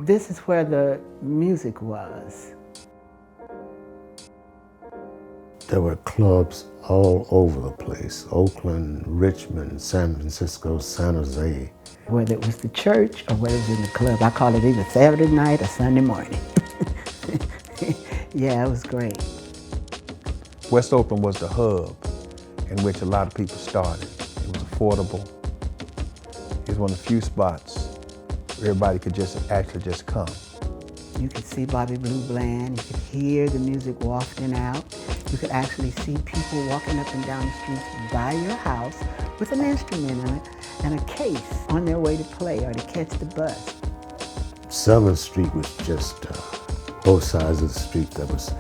This is where the music was. There were clubs all over the place: Oakland, Richmond, San Francisco, San Jose. Whether it was the church or whether it was in the club, I call it either Saturday night or Sunday morning. Yeah, it was great. West Oakland was the hub in which a lot of people started. It was affordable. It was one of the few spots where everybody could actually just come. You could see Bobby Blue Bland, you could hear the music wafting out. You could actually see people walking up and down the streets by your house with an instrument and a case on their way to play or to catch the bus. 7th Street was just both sides of the street. There was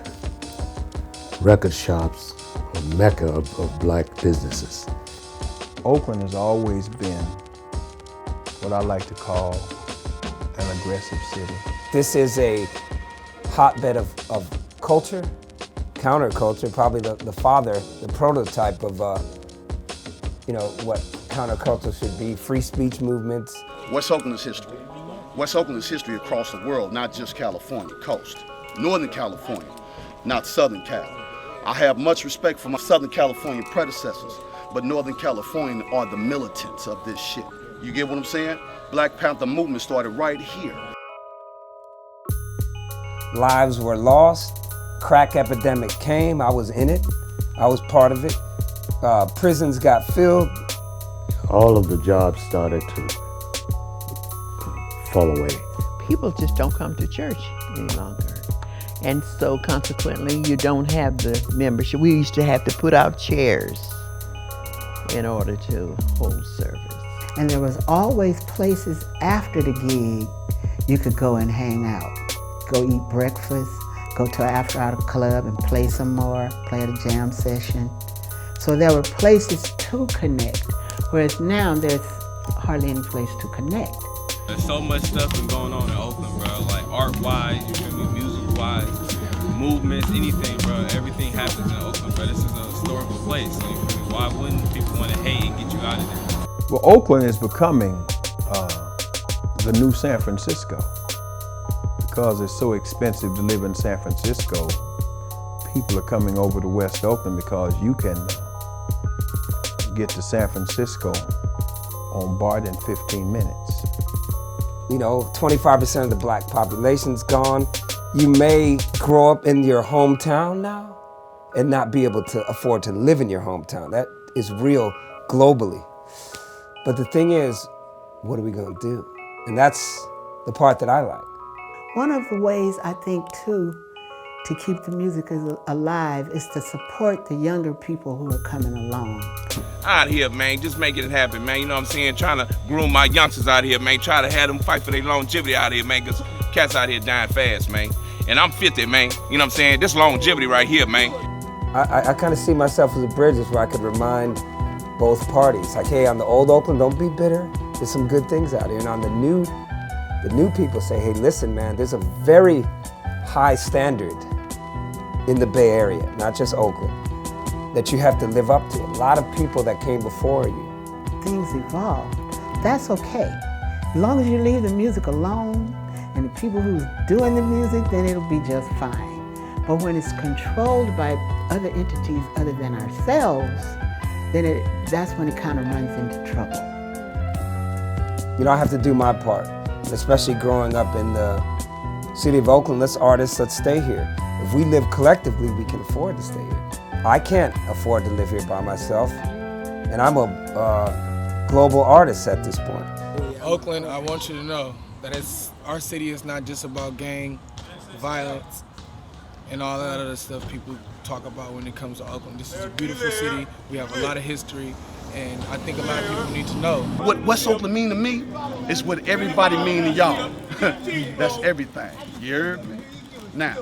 record shops, a mecca of black businesses. Oakland has always been what I like to call an aggressive city. This is a hotbed of culture, counterculture, probably the father, the prototype of what counterculture should be, free speech movements. West Oakland is history. West Oakland is history across the world, not just California coast. Northern California, not Southern Cal. I have much respect for my Southern California predecessors, but Northern California are the militants of this shit. You get what I'm saying? Black Panther movement started right here. Lives were lost, crack epidemic came, I was in it, I was part of it. Prisons got filled. All of the jobs started to fall away. People just don't come to church any longer. And so consequently, you don't have the membership. We used to have to put out chairs in order to hold service. And there was always places after the gig you could go and hang out. Go eat breakfast, go to an after-hour club and play some more, play at a jam session. So there were places to connect, whereas now there's hardly any place to connect. There's so much stuff been going on in Oakland, bro. Like art-wise, you feel me, music-wise, movements, anything, bro. Everything happens in Oakland, bro. This is a historical place. So you feel me? Why wouldn't people want to hate and get you out of there? Well, Oakland is becoming the new San Francisco. Because it's so expensive to live in San Francisco, people are coming over to West Oakland because you can get to San Francisco on BART in 15 minutes. 25% of the black population's gone. You may grow up in your hometown now and not be able to afford to live in your hometown. That is real globally. But the thing is, what are we gonna do? And that's the part that I like. One of the ways I think too to keep the music alive is to support the younger people who are coming along. Out here, man, just making it happen, man. You know what I'm saying? Trying to groom my youngsters out here, man. Try to have them fight for their longevity out here, man, because cats out here dying fast, man. And I'm 50, man. You know what I'm saying? This longevity right here, man. I kind of see myself as a bridge where I could remind both parties. Like, hey, on the old Oakland, don't be bitter. There's some good things out here. And on the new people say, hey, listen, man, there's a very high standard in the Bay Area, not just Oakland, that you have to live up to. A lot of people that came before you. Things evolve. That's okay. As long as you leave the music alone and the people who's doing the music, then it'll be just fine. But when it's controlled by other entities other than ourselves, then that's when it kind of runs into trouble. I have to do my part, especially growing up in the city of Oakland. Let's stay here. If we live collectively, we can afford to stay here. I can't afford to live here by myself, and I'm a global artist at this point. Oakland, I want you to know that our city is not just about gang violence and all that other stuff people talk about when it comes to Oakland. This is a beautiful city. We have a lot of history, and I think a lot of people need to know. What West Oakland mean to me is what everybody mean to y'all. That's everything. You heard me? Now,